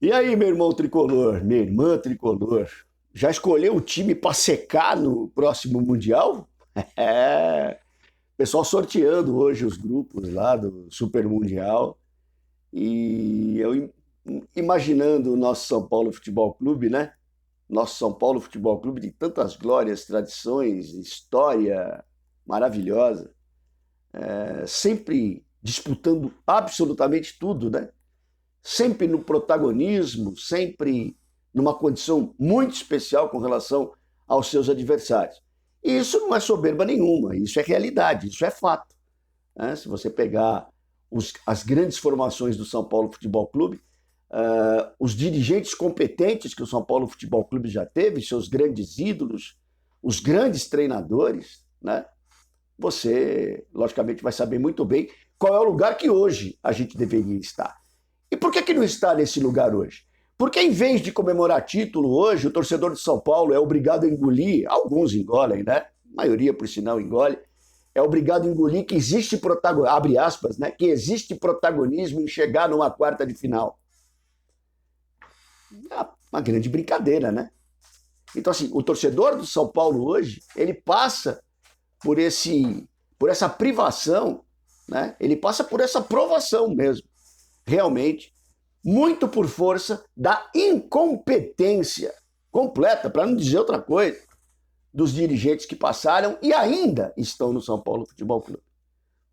E aí, meu irmão tricolor, minha irmã tricolor, já escolheu o time para secar no próximo Mundial? É, pessoal sorteando hoje os grupos lá do Super Mundial e imaginando o nosso São Paulo Futebol Clube, né? Nosso São Paulo Futebol Clube de tantas glórias, tradições, história maravilhosa, sempre disputando absolutamente tudo, né? Sempre no protagonismo, sempre numa condição muito especial com relação aos seus adversários. E isso não é soberba nenhuma, isso é realidade, isso é fato. Né? Se você pegar as grandes formações do São Paulo Futebol Clube, os dirigentes competentes que o São Paulo Futebol Clube já teve, seus grandes ídolos, os grandes treinadores, né? Você, logicamente, vai saber muito bem qual é o lugar que hoje a gente deveria estar. E por que não está nesse lugar hoje? Porque em vez de comemorar título hoje, o torcedor de São Paulo é obrigado a engolir, alguns engolem, né? A maioria, por sinal, engole, é obrigado a engolir que existe protagonismo, abre aspas, né? Que existe protagonismo em chegar numa quarta de final. É uma grande brincadeira, né? Então, assim, o torcedor do São Paulo hoje, ele passa por essa privação, né? Ele passa por essa provação mesmo, realmente, muito por força da incompetência completa, para não dizer outra coisa, dos dirigentes que passaram e ainda estão no São Paulo Futebol Clube.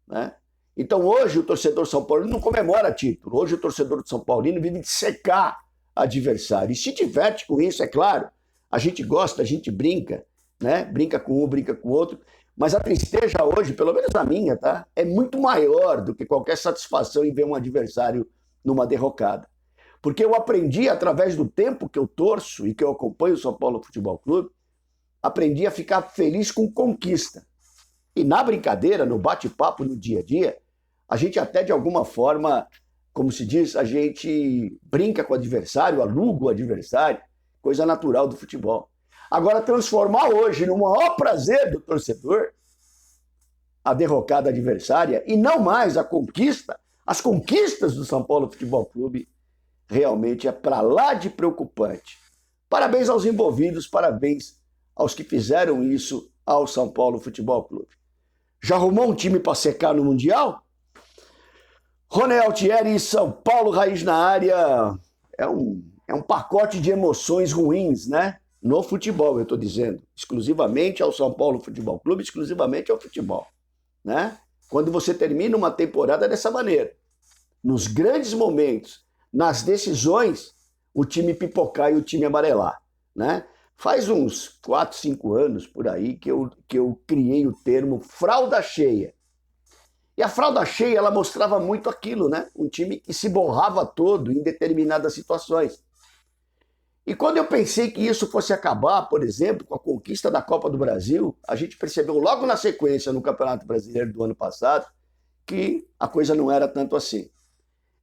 Né? Então hoje o torcedor São Paulino não comemora título, hoje o torcedor de São Paulino vive de secar adversário e se diverte com isso, é claro. A gente gosta, a gente brinca, né? Brinca com um, brinca com o outro, mas a tristeza hoje, pelo menos a minha, tá? É muito maior do que qualquer satisfação em ver um adversário numa derrocada. Porque eu aprendi, através do tempo que eu torço e que eu acompanho o São Paulo Futebol Clube, aprendi a ficar feliz com conquista. E na brincadeira, no bate-papo, no dia a dia, a gente até de alguma forma, como se diz, a gente brinca com o adversário, aluga o adversário, coisa natural do futebol. Agora, transformar hoje no maior prazer do torcedor a derrocada adversária e não mais a conquista, as conquistas do São Paulo Futebol Clube, realmente é para lá de preocupante. Parabéns aos envolvidos, parabéns aos que fizeram isso ao São Paulo Futebol Clube. Já arrumou um time para secar no Mundial? Ronel Altieri e São Paulo Raiz na área é um pacote de emoções ruins, né? No futebol, eu estou dizendo. Exclusivamente ao São Paulo Futebol Clube, exclusivamente ao futebol. Né? Quando você termina uma temporada dessa maneira, nos grandes momentos, nas decisões, o time pipocar e o time amarelar. Né? Faz uns 4, 5 anos por aí que eu criei o termo fralda cheia. E a fralda cheia, ela mostrava muito aquilo, né? Um time que se borrava todo em determinadas situações. E quando eu pensei que isso fosse acabar, por exemplo, com a conquista da Copa do Brasil, a gente percebeu logo na sequência no Campeonato Brasileiro do ano passado que a coisa não era tanto assim.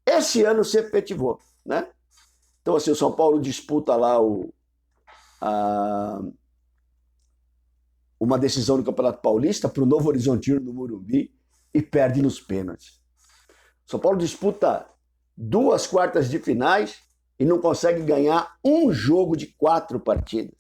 Esse ano se efetivou, né? Então, assim, o São Paulo disputa lá uma decisão no Campeonato Paulista para o Novo Horizontino no Morumbi e perde nos pênaltis. O São Paulo disputa 2 quartas de finais e não consegue ganhar um jogo de 4 partidas.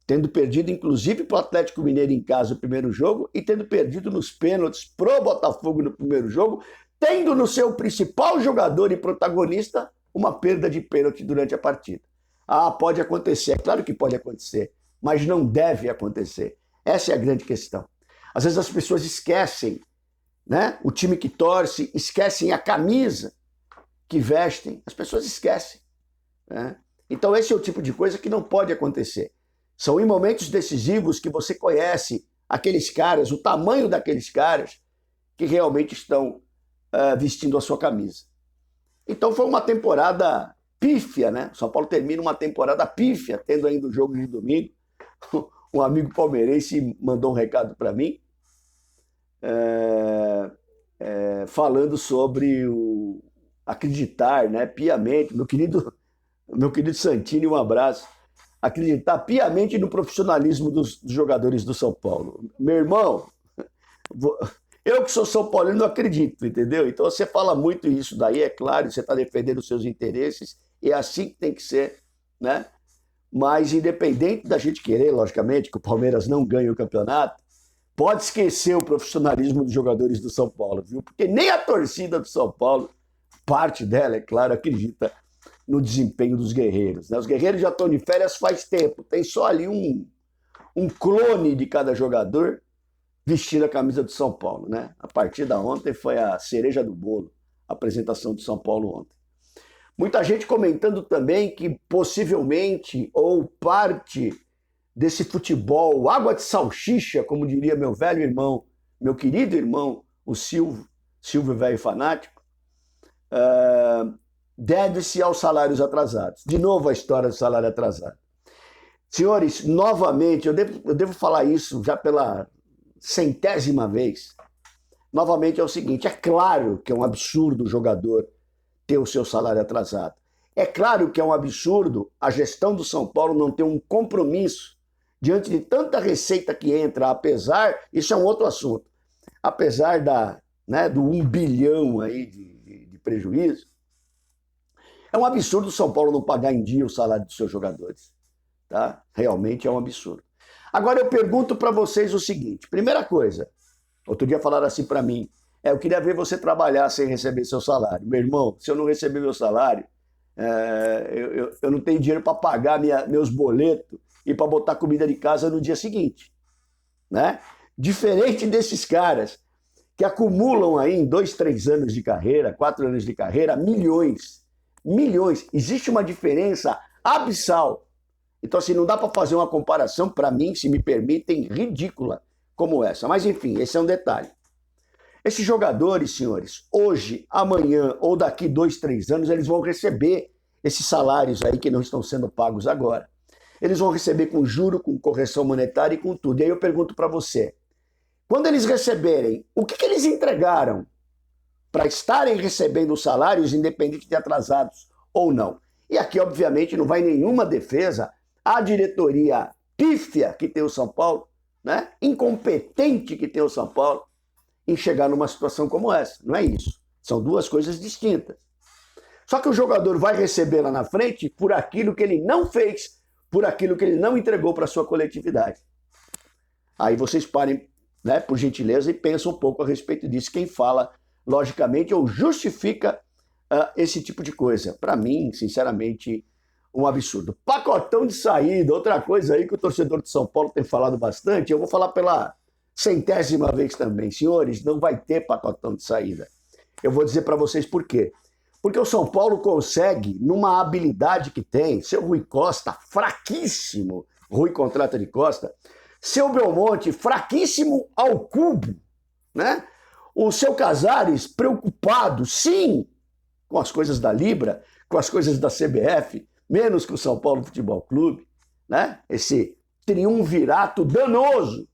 Tendo perdido, inclusive, para o Atlético Mineiro em casa o primeiro jogo e tendo perdido nos pênaltis para o Botafogo no primeiro jogo, tendo no seu principal jogador e protagonista uma perda de pênalti durante a partida. Ah, pode acontecer, é claro que pode acontecer, mas não deve acontecer. Essa é a grande questão. Às vezes as pessoas esquecem, né? O time que torce, esquecem a camisa que vestem, as pessoas esquecem. Né? Então esse é o tipo de coisa que não pode acontecer. São em momentos decisivos que você conhece aqueles caras, o tamanho daqueles caras que realmente estão vestindo a sua camisa. Então foi uma temporada pífia, né? O São Paulo termina uma temporada pífia, tendo ainda o jogo de domingo. Um amigo palmeirense mandou um recado para mim, falando sobre acreditar, né, piamente, meu querido Santini, um abraço, acreditar piamente no profissionalismo dos jogadores do São Paulo. Meu irmão, eu que sou São Paulino não acredito, entendeu? Então você fala muito isso daí, é claro, você está defendendo os seus interesses, é assim que tem que ser, né? Mas independente da gente querer, logicamente, que o Palmeiras não ganhe o campeonato, pode esquecer o profissionalismo dos jogadores do São Paulo, viu? Porque nem a torcida do São Paulo, parte dela, é claro, acredita no desempenho dos guerreiros, né? Os guerreiros já estão de férias faz tempo, tem só ali um clone de cada jogador vestindo a camisa do São Paulo, né? A partida ontem foi a cereja do bolo, a apresentação do São Paulo ontem. Muita gente comentando também que possivelmente, ou parte desse futebol, água de salsicha, como diria meu velho irmão, meu querido irmão, o Silvio velho fanático, deve-se aos salários atrasados. De novo a história do salário atrasado. Senhores, novamente, eu devo falar isso já pela 100ª vez. Novamente é o seguinte, é claro que é um absurdo o jogador ter o seu salário atrasado. É claro que é um absurdo a gestão do São Paulo não ter um compromisso diante de tanta receita que entra, apesar, isso é um outro assunto, apesar do 1 bilhão aí de prejuízo, é um absurdo o São Paulo não pagar em dia o salário dos seus jogadores. Tá? Realmente é um absurdo. Agora eu pergunto para vocês o seguinte, primeira coisa, outro dia falaram assim para mim, eu queria ver você trabalhar sem receber seu salário. Meu irmão, se eu não receber meu salário, eu não tenho dinheiro para pagar meus boletos e para botar comida de casa no dia seguinte. Né? Diferente desses caras que acumulam aí em 2, 3 anos de carreira, 4 anos de carreira, milhões. Milhões. Existe uma diferença abissal. Então, assim, não dá para fazer uma comparação, para mim, se me permitem, ridícula como essa. Mas, enfim, esse é um detalhe. Esses jogadores, senhores, hoje, amanhã ou daqui 2, 3 anos, eles vão receber esses salários aí que não estão sendo pagos agora. Eles vão receber com juro, com correção monetária e com tudo. E aí eu pergunto para você, quando eles receberem, o que eles entregaram para estarem recebendo os salários, independente de atrasados ou não? E aqui, obviamente, não vai nenhuma defesa à diretoria pífia que tem o São Paulo, né? Incompetente que tem o São Paulo, em chegar numa situação como essa. Não é isso. São duas coisas distintas. Só que o jogador vai receber lá na frente por aquilo que ele não fez, por aquilo que ele não entregou para a sua coletividade. Aí vocês parem, né, por gentileza, e pensam um pouco a respeito disso. Quem fala, logicamente, ou justifica esse tipo de coisa. Para mim, sinceramente, um absurdo. Pacotão de saída, outra coisa aí que o torcedor de São Paulo tem falado bastante, eu vou falar pela 100ª vez também. Senhores, não vai ter pacotão de saída. Eu vou dizer para vocês por quê. Porque o São Paulo consegue, numa habilidade que tem, seu Rui Costa, fraquíssimo, Rui contrata de Costa, seu Belmonte, fraquíssimo ao cubo, né? O seu Casares, preocupado, sim, com as coisas da Libra, com as coisas da CBF, menos que o São Paulo Futebol Clube, né? Esse triunvirato danoso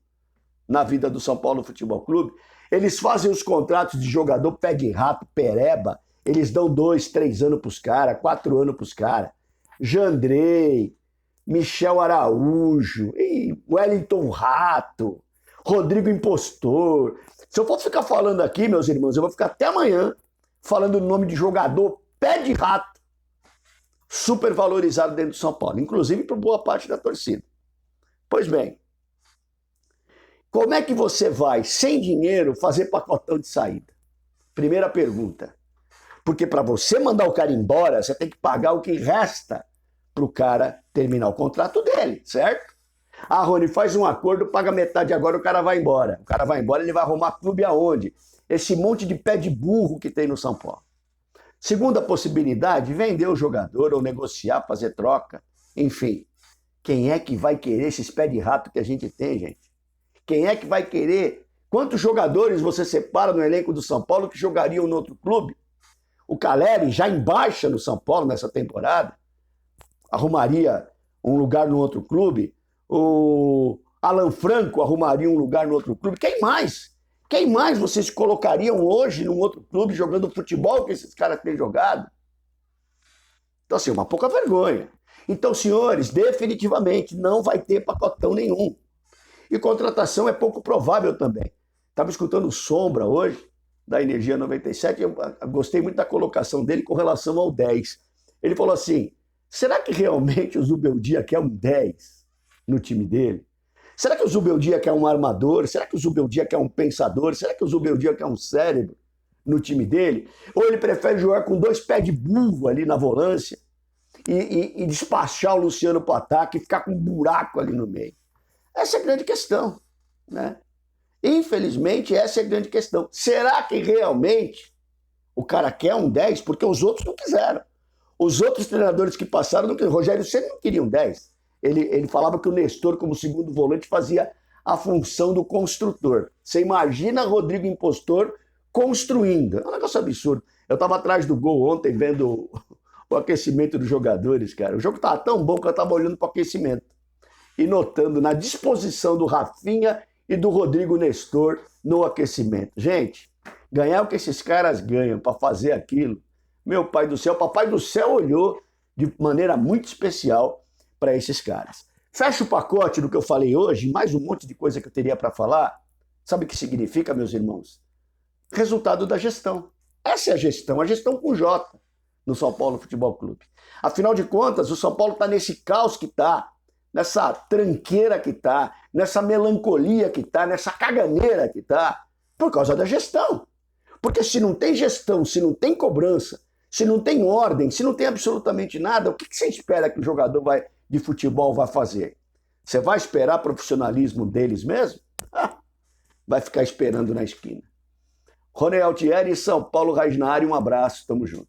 na vida do São Paulo Futebol Clube. Eles fazem os contratos de jogador pé de rato, pereba, eles dão 2, 3 anos pros caras, 4 anos pros caras. Jandrei, Michel Araújo, Wellington Rato, Rodrigo Impostor. Se eu for ficar falando aqui, meus irmãos, eu vou ficar até amanhã falando o nome de jogador pé de rato, super valorizado dentro do São Paulo, inclusive por boa parte da torcida. Pois bem, como é que você vai, sem dinheiro, fazer pacotão de saída? Primeira pergunta. Porque para você mandar o cara embora, você tem que pagar o que resta para o cara terminar o contrato dele, certo? Ah, Rony, faz um acordo, paga metade agora, o cara vai embora. O cara vai embora, ele vai arrumar clube aonde? Esse monte de pé de burro que tem no São Paulo. Segunda possibilidade, vender o jogador ou negociar, fazer troca. Enfim, quem é que vai querer esses pé de rato que a gente tem, gente? Quem é que vai querer? Quantos jogadores você separa no elenco do São Paulo que jogariam no outro clube? O Caleri, já em baixa no São Paulo nessa temporada, arrumaria um lugar no outro clube. O Alan Franco arrumaria um lugar no outro clube. Quem mais? Quem mais vocês colocariam hoje num outro clube jogando futebol que esses caras têm jogado? Então, assim, uma pouca vergonha. Então, senhores, definitivamente não vai ter pacotão nenhum. E contratação é pouco provável também. Estava escutando o Sombra hoje, da Energia 97, eu gostei muito da colocação dele com relação ao 10. Ele falou assim, será que realmente o Zubeldia quer um 10 no time dele? Será que o Zubeldia quer um armador? Será que o Zubeldia quer um pensador? Será que o Zubeldia quer um cérebro no time dele? Ou ele prefere jogar com 2 pés de burro ali na volância e despachar o Luciano para o ataque e ficar com um buraco ali no meio? Essa é a grande questão, né? Infelizmente, essa é a grande questão. Será que realmente o cara quer um 10? Porque os outros não quiseram. Os outros treinadores que passaram não queriam. Rogério Ceni não queria um 10. Ele falava que o Nestor, como segundo volante, fazia a função do construtor. Você imagina Rodrigo Impostor construindo. É um negócio absurdo. Eu estava atrás do gol ontem vendo o aquecimento dos jogadores, cara. O jogo estava tão bom que eu estava olhando para o aquecimento e notando na disposição do Rafinha e do Rodrigo Nestor no aquecimento. Gente, ganhar o que esses caras ganham para fazer aquilo, meu pai do céu, papai do céu olhou de maneira muito especial para esses caras. Fecha o pacote do que eu falei hoje, mais um monte de coisa que eu teria para falar. Sabe o que significa, meus irmãos? Resultado da gestão. Essa é a gestão com J no São Paulo Futebol Clube. Afinal de contas, o São Paulo está nesse caos que está, nessa tranqueira que está, nessa melancolia que está, nessa caganeira que está, por causa da gestão. Porque se não tem gestão, se não tem cobrança, se não tem ordem, se não tem absolutamente nada, o que você espera que o jogador de futebol vai fazer? Você vai esperar profissionalismo deles mesmo? Vai ficar esperando na esquina. Rony Altieri, São Paulo Raiz na área, um abraço, tamo junto.